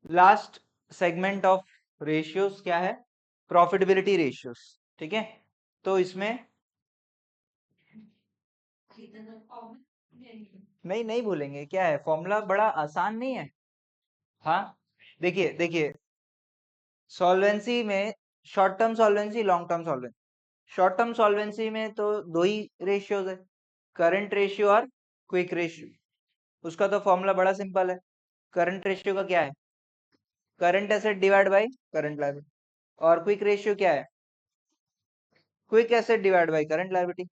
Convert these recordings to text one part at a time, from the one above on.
Last segment of ratios क्या है? Profitability ratios. ठीक है, तो इसमें नहीं भूलेंगे। क्या है फॉर्मूला? बड़ा आसान नहीं है। हाँ, देखिए देखिए, सॉल्वेंसी में short term solvency, long term solvency. Short term solvency में तो दो ही रेशियोज है, करंट रेशियो और क्विक रेशियो। उसका तो फॉर्मूला बड़ा सिंपल है। करंट रेशियो का क्या है? Current asset divide by current liability. और क्विक रेशियो क्या है? Quick asset divide by current liability.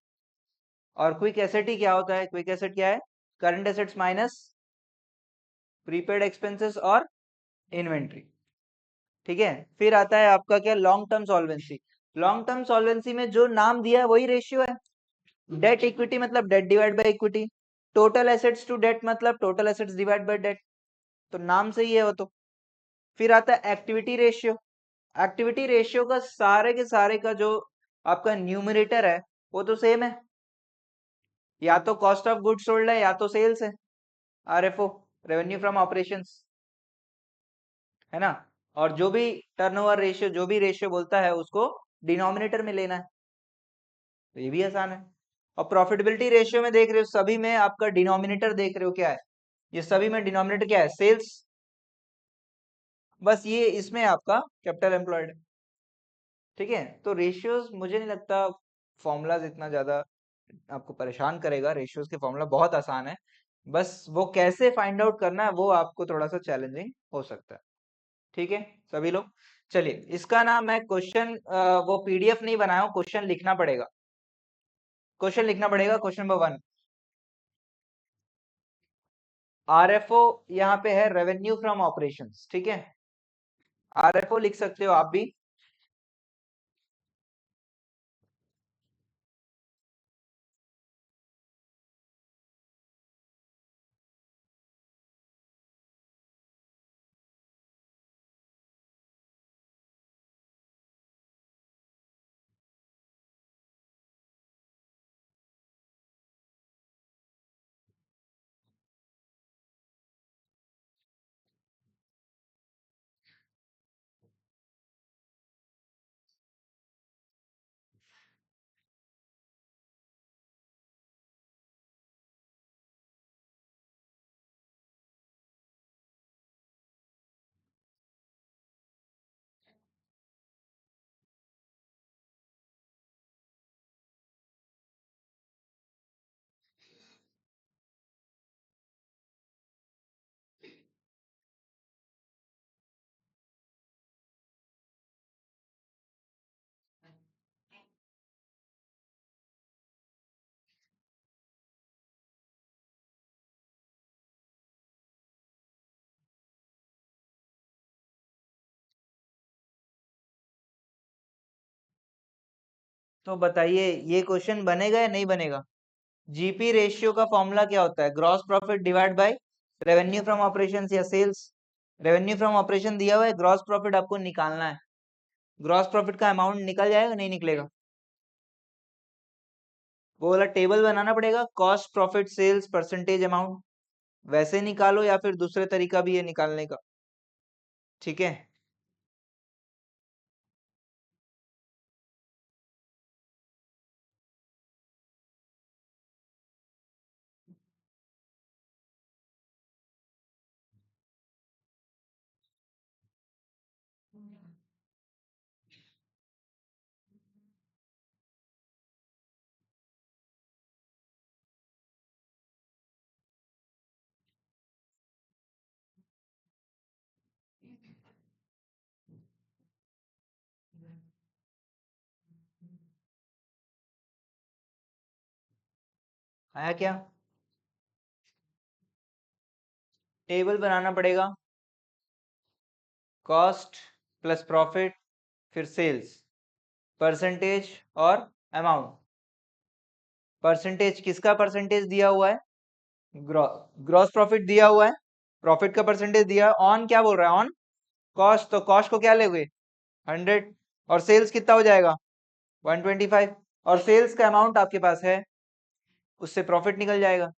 और क्विक एसेट ही क्या होता है? क्विक एसेट क्या है? Current assets minus prepaid expenses और इन्वेंट्री। ठीक है, फिर आता है आपका क्या? Long term solvency. Long term solvency में जो नाम दिया है वही रेशियो है। डेट इक्विटी मतलब debt divide by equity. Total assets to date मतलब total assets divide by debt. तो नाम से ही है वो तो। फिर आता है एक्टिविटी रेशियो। एक्टिविटी रेशियो का सारे के सारे का जो आपका न्यूमरेटर है वो तो सेम है, या तो कॉस्ट ऑफ गुड्स सोल्ड है या तो सेल्स है, आरएफओ, रेवेन्यू फ्रॉम ऑपरेशंस, है ना। और जो भी टर्नओवर रेशियो, जो भी रेशियो बोलता है उसको डिनोमिनेटर में लेना है। तो ये भी आसान है। और प्रॉफिटेबिलिटी रेशियो में देख रहे हो, सभी में आपका डिनोमिनेटर देख रहे हो क्या है? ये सभी में डिनोमिनेटर क्या है? सेल्स। बस ये इसमें आपका कैपिटल एम्प्लॉयड। ठीक है, तो रेशियोज मुझे नहीं लगता फॉर्मूलाज इतना ज्यादा आपको परेशान करेगा। रेशियोज के फॉर्मूला बहुत आसान है, बस वो कैसे फाइंड आउट करना है वो आपको थोड़ा सा चैलेंजिंग हो सकता है। ठीक है सभी लोग, चलिए इसका ना मैं क्वेश्चन वो पीडीएफ नहीं बनाया हूँ, क्वेश्चन लिखना पड़ेगा। क्वेश्चन लिखना पड़ेगा। क्वेश्चन नंबर 1, आरएफओ यहाँ पे है रेवेन्यू फ्रॉम ऑपरेशंस। ठीक है, आरएफओ लिख सकते हो आप भी। तो बताइए ये क्वेश्चन बनेगा या नहीं बनेगा? जीपी रेशियो का फॉर्मूला क्या होता है? Gross profit divide by revenue from operations या सेल्स। रेवेन्यू फ्रॉम ऑपरेशन दिया हुआ है, ग्रॉस प्रॉफिट आपको निकालना है। ग्रॉस प्रॉफिट का अमाउंट निकल जाएगा नहीं निकलेगा? वो वाला टेबल बनाना पड़ेगा, cost profit sales percentage amount. वैसे निकालो या फिर दूसरे तरीका भी है निकालने का। ठीक है, आया क्या? टेबल बनाना पड़ेगा, कॉस्ट प्लस प्रॉफिट, फिर सेल्स, परसेंटेज और अमाउंट। परसेंटेज किसका परसेंटेज दिया हुआ है? ग्रॉस प्रॉफिट दिया हुआ है, प्रॉफिट का परसेंटेज दिया है। ऑन क्या बोल रहा है? ऑन कॉस्ट, तो कॉस्ट को क्या लेंगे? 100। और सेल्स कितना हो जाएगा? 125। और सेल्स का अमाउंट आपके पास है, उससे प्रॉफिट निकल जाएगा।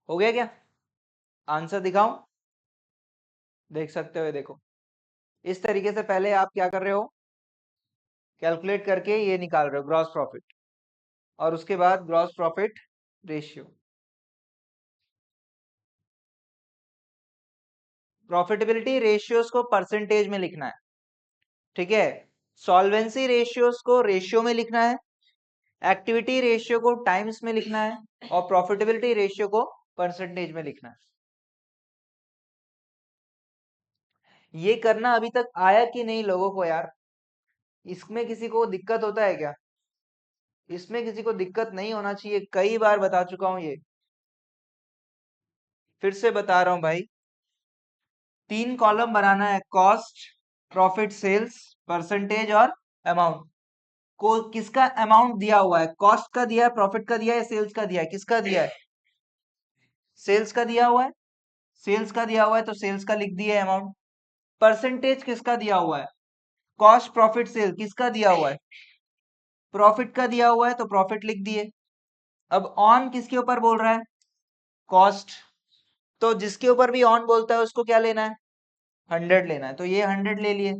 हो गया क्या? आंसर दिखाऊं? देख सकते हो, देखो इस तरीके से पहले आप क्या कर रहे हो, कैलकुलेट करके ये निकाल रहे हो ग्रॉस प्रॉफिट, और उसके बाद gross profit ratio. Profitability ratios को परसेंटेज में लिखना है, ठीक है। सॉल्वेंसी रेशियोज को रेशियो में लिखना है, एक्टिविटी रेशियो को टाइम्स में लिखना है, और प्रॉफिटेबिलिटी रेशियो को परसेंटेज में लिखना है। ये करना अभी तक आया कि नहीं लोगों को यार? इसमें किसी को दिक्कत होता है क्या? इसमें किसी को दिक्कत नहीं होना चाहिए, कई बार बता चुका हूं ये, फिर से बता रहा हूं भाई। 3 कॉलम बनाना है, कॉस्ट, प्रॉफिट, सेल्स, परसेंटेज और अमाउंट। को किसका अमाउंट दिया हुआ है? कॉस्ट का दिया है, प्रॉफिट का दिया है, सेल्स का दिया है? किसका दिया है? सेल्स का दिया हुआ है। सेल्स का दिया हुआ है तो सेल्स का लिख दिए अमाउंट। परसेंटेज किसका दिया हुआ है? कॉस्ट, प्रॉफिट, सेल किसका दिया हुआ है? प्रॉफिट का दिया हुआ है तो प्रॉफिट लिख दिए। अब ऑन किसके ऊपर बोल रहा है? कॉस्ट। तो जिसके ऊपर भी ऑन बोलता है उसको क्या लेना है? 100 लेना है, तो ये 100 ले लिए।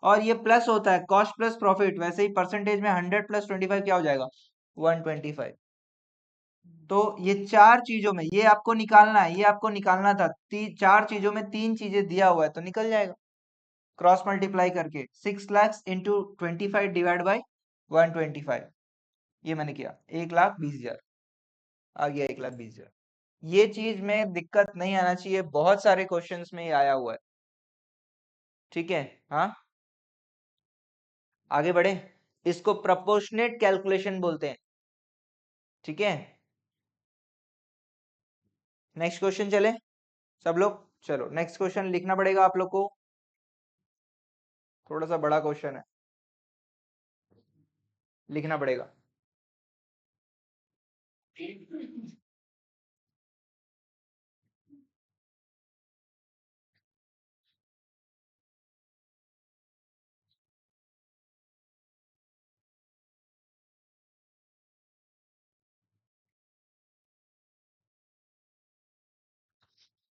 और ये प्लस होता है, कॉस्ट प्लस प्रॉफिट, वैसे ही परसेंटेज में 100 प्लस 25 क्या हो जाएगा? 125। तो ये चार चीजों में ये आपको निकालना है, ये आपको निकालना था। चार चीजों में 3 चीजें दिया हुआ है तो निकल जाएगा क्रॉस मल्टीप्लाई करके। 6 लाख इंटू 25 डिवाइड बाई 125, ये मैंने किया, 1,20,000 आ गया, 1,20,000। ये चीज में दिक्कत नहीं आना चाहिए, बहुत सारे क्वेश्चंस में ये आया हुआ है, ठीक है। हाँ, आगे बढ़े। इसको प्रपोर्शनेट कैलकुलेशन बोलते हैं, ठीक है। नेक्स्ट क्वेश्चन चले सब लोग। चलो नेक्स्ट क्वेश्चन लिखना पड़ेगा आप लोग को, थोड़ा सा बड़ा क्वेश्चन है, लिखना पड़ेगा।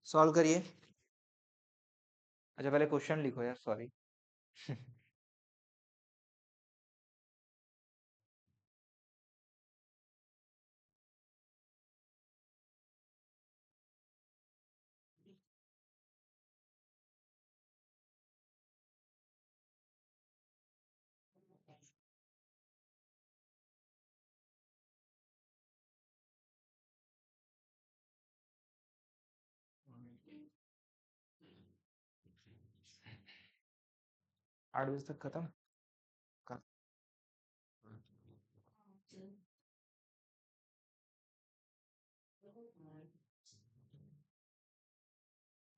सॉल्व करिए। अच्छा पहले क्वेश्चन लिखो यार, सॉरी। आठ बजे तक खत्म कर।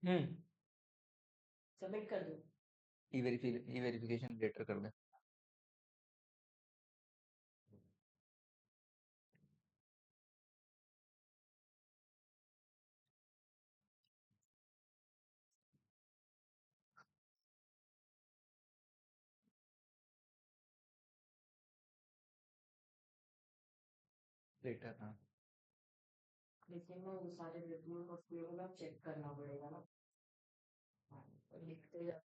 हम्म, सबमिट कर दो। ई वेरिफिकेशन लेटर कर दे। लेटर, हाँ। लेकिन ना वो सारे रिव्यू और फिर ना चेक करना पड़ेगा ना, और लिखते जा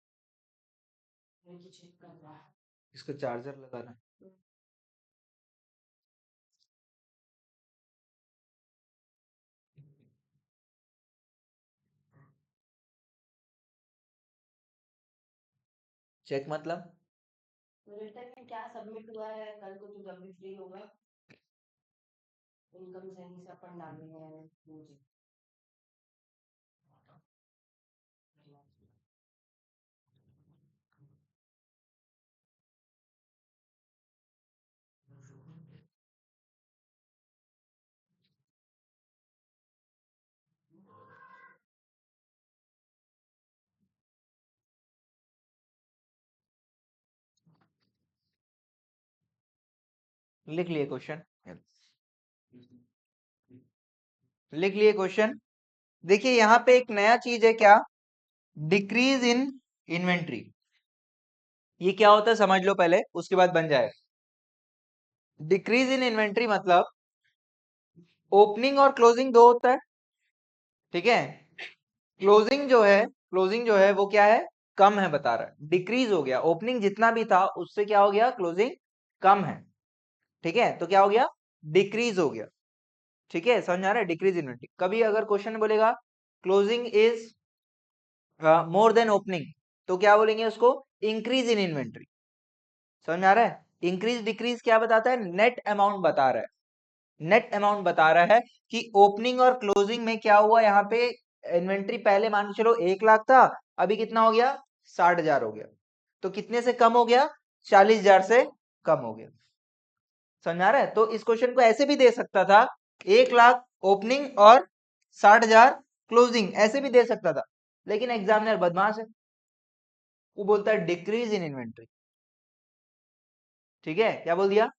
मुझे चेक करना है। इसको चार्जर लगाना। चेक मतलब रिटर्न में क्या सबमिट हुआ है, कल को तू जब भी फ्री होगा इनकम सही से अपन डालेंगे मुझे। लिख लिए क्वेश्चन, लिख लिए क्वेश्चन। देखिए यहाँ पे एक नया चीज है, क्या? Decrease in inventory. ये क्या होता है समझ लो पहले, उसके बाद बन जाए। डिक्रीज इन इन्वेंट्री मतलब ओपनिंग और क्लोजिंग दो होता है, ठीक है। क्लोजिंग जो है वो क्या है, कम है बता रहा है, डिक्रीज हो गया, ओपनिंग जितना भी था उससे क्या हो गया, क्लोजिंग कम है। ठीक है, तो क्या हो गया, डिक्रीज हो गया। ठीक है, समझ आ रहा है, डिक्रीज इन्वेंट्री। कभी अगर क्वेश्चन बोलेगा closing is more than opening, तो क्या बोलेंगे उसको, इंक्रीज इन इन्वेंट्री। समझ में आ रहा है, इंक्रीज डिक्रीज क्या बताता है, नेट अमाउंट बता रहा है, नेट अमाउंट बता रहा है कि ओपनिंग और क्लोजिंग में क्या हुआ, यहाँ पे इन्वेंट्री पहले मान के चलो 1 लाख था, अभी कितना हो गया, 60,000 हो गया। तो कितने से कम हो गया, 40,000 से कम हो गया। समझ आ रहा है, तो इस क्वेश्चन को ऐसे भी दे सकता था, 1 लाख ओपनिंग और 60,000 क्लोजिंग, ऐसे भी दे सकता था, लेकिन एग्जामिनर बदमाश है, वो बोलता है डिक्रीज इन इन्वेंट्री। ठीक है, क्या बोल दिया,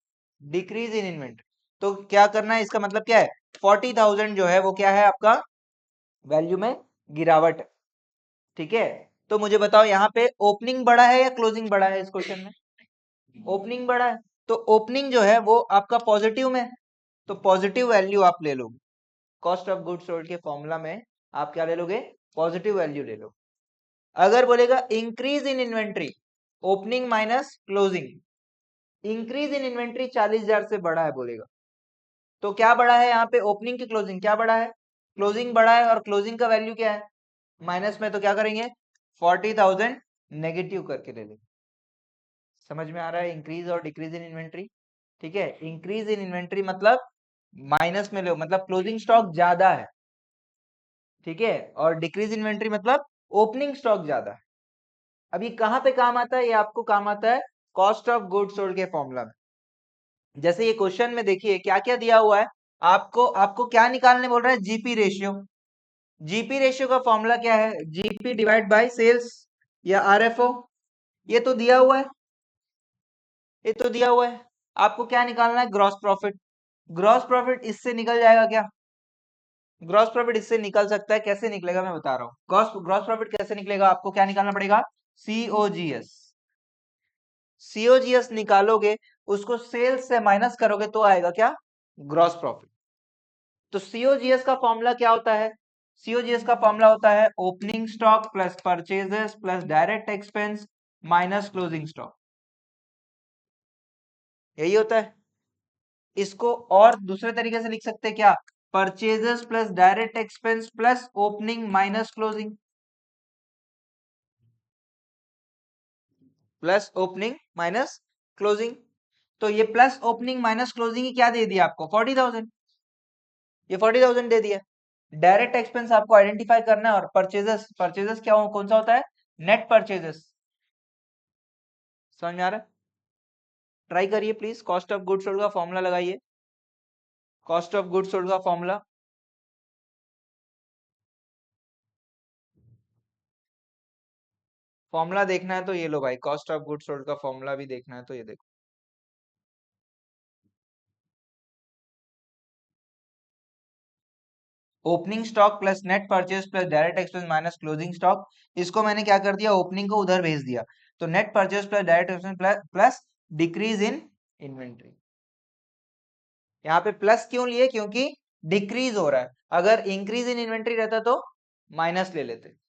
डिक्रीज इन इन्वेंट्री। तो क्या करना है, इसका मतलब क्या है, 40,000 जो है वो क्या है आपका, वैल्यू में गिरावट है। ठीक है, तो मुझे बताओ यहाँ पे ओपनिंग बड़ा है या क्लोजिंग बड़ा है, इस क्वेश्चन में ओपनिंग बड़ा है, तो ओपनिंग जो है वो आपका पॉजिटिव में है, तो पॉजिटिव वैल्यू आप ले लोगे, कॉस्ट ऑफ गुड्स सोल्ड के फॉर्मूला में आप क्या ले लोगे, पॉजिटिव वैल्यू ले लो। अगर बोलेगा increase in inventory, opening minus closing, increase in inventory 40,000 से बड़ा है बोलेगा, तो क्या बड़ा है यहाँ पे, ओपनिंग की क्लोजिंग क्या बड़ा है, क्लोजिंग बड़ा है, और क्लोजिंग का वैल्यू क्या है, माइनस में, तो क्या करेंगे, 40,000 नेगेटिव करके ले लेंगे। समझ में आ रहा है, इंक्रीज और डिक्रीज इन इन्वेंट्री। ठीक है, इंक्रीज इन इन्वेंट्री मतलब माइनस में लो, मतलब क्लोजिंग स्टॉक ज्यादा है। ठीक है, और डिक्रीज इन्वेंट्री मतलब ओपनिंग स्टॉक ज्यादा है। अब ये कहाँ पे काम आता है, ये आपको काम आता है कॉस्ट ऑफ गुड्स सोल्ड के फॉर्मूला में। जैसे ये क्वेश्चन में देखिए क्या क्या दिया हुआ है, आपको आपको क्या निकालने बोल रहा है, जीपी रेशियो। जीपी रेशियो का फॉर्मूला क्या है, जीपी डिवाइड बाय सेल्स या आरएफओ, ये तो दिया हुआ है, ये तो दिया हुआ है। आपको क्या निकालना है, ग्रॉस प्रॉफिट। ग्रॉस प्रॉफिट इससे निकल जाएगा क्या, ग्रॉस प्रॉफिट इससे निकल सकता है, कैसे निकलेगा मैं बता रहा हूँ, ग्रॉस ग्रॉस प्रॉफिट कैसे निकलेगा, आपको क्या निकालना पड़ेगा, सीओजीएस। सीओजीएस निकालोगे, उसको सेल्स से माइनस करोगे तो आएगा क्या, ग्रॉस प्रॉफिट। तो सीओजीएस का फॉर्मूला क्या होता है, सीओजीएस का फॉर्मूला होता है opening stock plus purchases plus direct expense minus closing stock, यही होता है। इसको और दूसरे तरीके से लिख सकते हैं क्या, purchases plus direct expense plus opening minus closing, plus opening minus closing. तो ये प्लस ओपनिंग माइनस क्लोजिंग ही क्या दे दिया आपको, 40,000, ये 40,000 दे दिया। डायरेक्ट एक्सपेंस आपको आइडेंटिफाई करना है, और परचेजेस, परचेजेस क्या हो, कौन सा होता है, नेट परचेजेस। समझ में आ रहा है, ट्राई करिए please, cost of goods sold का फॉर्मूला लगाइए, कॉस्ट ऑफ गुड्स सोल्ड का फॉर्मूला, फॉर्मूला देखना है तो ये लो भाई, कॉस्ट ऑफ गुड्स सोल्ड का फॉर्मूला भी देखना है तो ये देखो, opening stock plus net purchase plus direct expense minus closing stock. इसको मैंने क्या कर दिया, ओपनिंग को उधर भेज दिया, तो net purchase plus direct expense plus decrease in inventory. यहाँ पे प्लस क्यों लिए, क्योंकि डिक्रीज हो रहा है, अगर इंक्रीज इन इन्वेंट्री रहता तो माइनस ले लेते।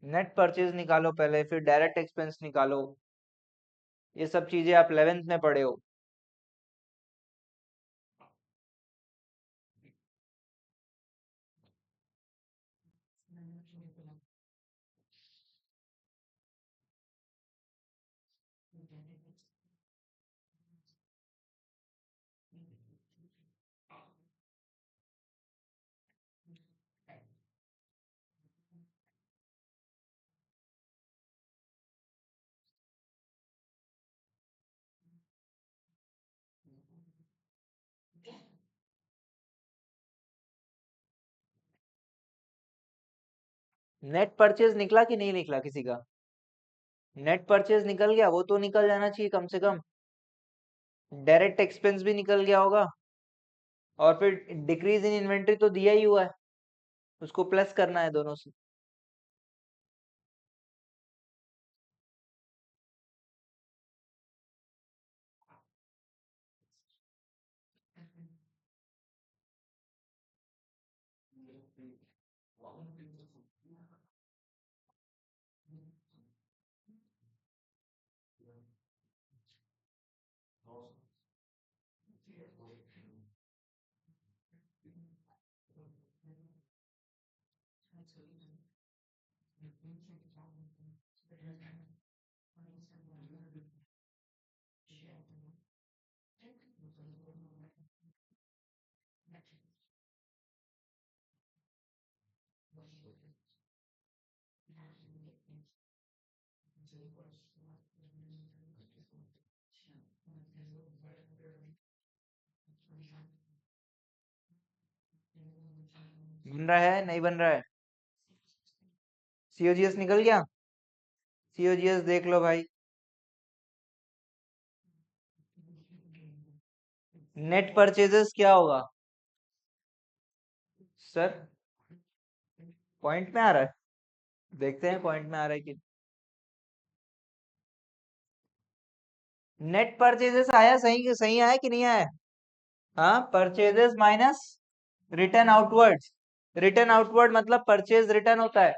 नेट परचेज निकालो पहले, फिर डायरेक्ट एक्सपेंस निकालो, ये सब चीजें आप 11th में पढ़े हो। नेट परचेज निकला कि नहीं निकला किसी का, नेट परचेज निकल गया, वो तो निकल जाना चाहिए कम से कम। डायरेक्ट एक्सपेंस भी निकल गया होगा, और फिर डिक्रीज इन इन्वेंट्री तो दिया ही हुआ है, उसको प्लस करना है दोनों से। बन रहा है नहीं बन रहा है? सीओजीएस निकल गया? सीओजीएस देख लो भाई। नेट परचेजेस क्या होगा सर? पॉइंट में आ रहा है? देखते हैं पॉइंट में आ रहा है कि। नेट परचेजेस आया सही, सही आया कि नहीं आया? हाँ, purchases minus return outward. Return outward मतलब परचेज रिटर्न होता है।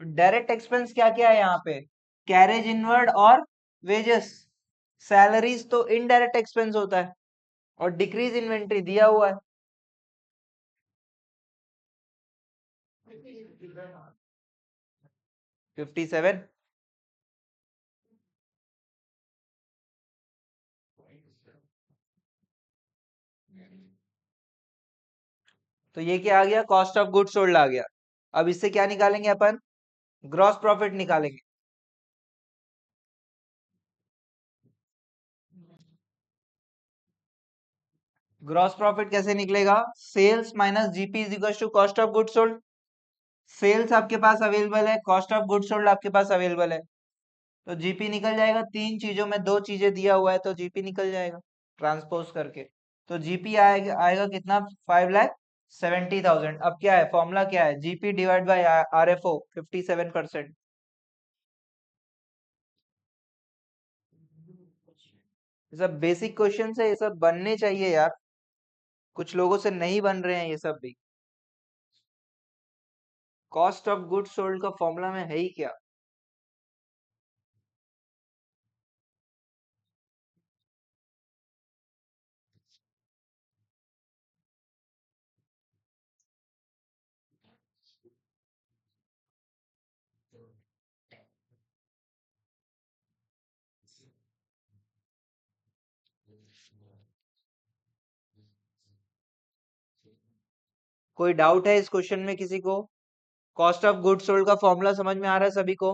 डायरेक्ट एक्सपेंस क्या क्या है यहाँ पे? कैरेज इनवर्ड और वेजेस। सैलरीज तो इनडायरेक्ट एक्सपेंस होता है, और डिक्रीज इन्वेंट्री दिया हुआ है। 57। तो ये क्या आ गया? कॉस्ट ऑफ गुड्स सोल्ड आ गया। अब इससे क्या निकालेंगे अपन? ग्रॉस प्रॉफिट निकालेंगे। ग्रॉस प्रॉफिट कैसे निकलेगा? Sales minus GP is equal to cost of goods sold. Sales आपके पास अवेलेबल है, कॉस्ट ऑफ गुड्स सोल्ड आपके पास अवेलेबल है, तो जीपी निकल जाएगा। तीन चीजों में दो चीजें दिया हुआ है, तो जीपी निकल जाएगा ट्रांसपोज करके। तो जीपी आएगा, आएगा कितना? 5,70,000। अब क्या है फॉर्मूला? क्या है? GP divide by RFO 57%। ये सब बेसिक क्वेश्चन है, ये सब बनने चाहिए यार। कुछ लोगों से नहीं बन रहे हैं ये सब भी। कॉस्ट ऑफ गुड्स सोल्ड का फॉर्मूला में है ही क्या? कोई डाउट है इस क्वेश्चन में किसी को? कॉस्ट ऑफ गुड्स सोल्ड का फॉर्मूला समझ में आ रहा है सभी को?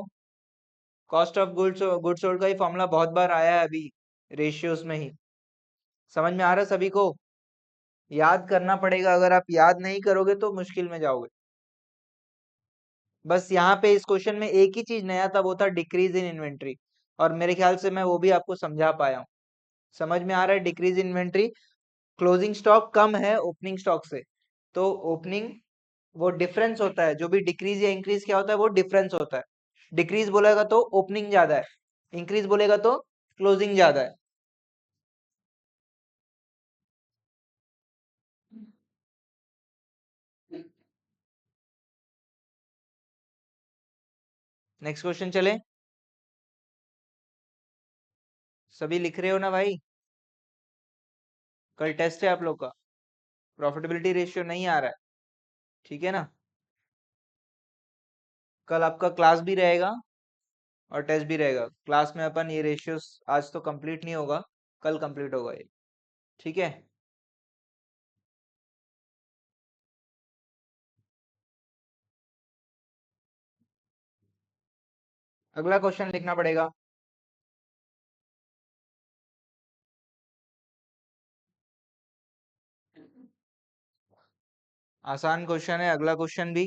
कॉस्ट ऑफ गुड्स सोल्ड का ही फॉर्मूला बहुत बार आया है अभी रेशियोज में ही। समझ में आ रहा है सभी को? याद करना पड़ेगा, अगर आप याद नहीं करोगे तो मुश्किल में जाओगे। बस यहाँ पे इस क्वेश्चन में एक ही चीज नया था, वो था डिक्रीज इन इन्वेंट्री, और मेरे ख्याल से मैं वो भी आपको समझा पाया हूँ। समझ में आ रहा है? डिक्रीज इन्वेंट्री, क्लोजिंग स्टॉक कम है ओपनिंग स्टॉक से, तो ओपनिंग वो डिफरेंस होता है। जो भी डिक्रीज या इंक्रीज क्या होता है? वो डिफरेंस होता है। डिक्रीज बोलेगा तो ओपनिंग ज्यादा है, इंक्रीज बोलेगा तो क्लोजिंग ज्यादा है। नेक्स्ट क्वेश्चन चले? सभी लिख रहे हो ना भाई? कल टेस्ट है आप लोग का, प्रॉफिटेबिलिटी रेशियो नहीं आ रहा है, ठीक है ना? कल आपका क्लास भी रहेगा और टेस्ट भी रहेगा। क्लास में अपन ये रेशियोस आज तो कंप्लीट नहीं होगा, कल कंप्लीट होगा ये, ठीक है? अगला क्वेश्चन लिखना पड़ेगा। आसान क्वेश्चन है अगला क्वेश्चन भी।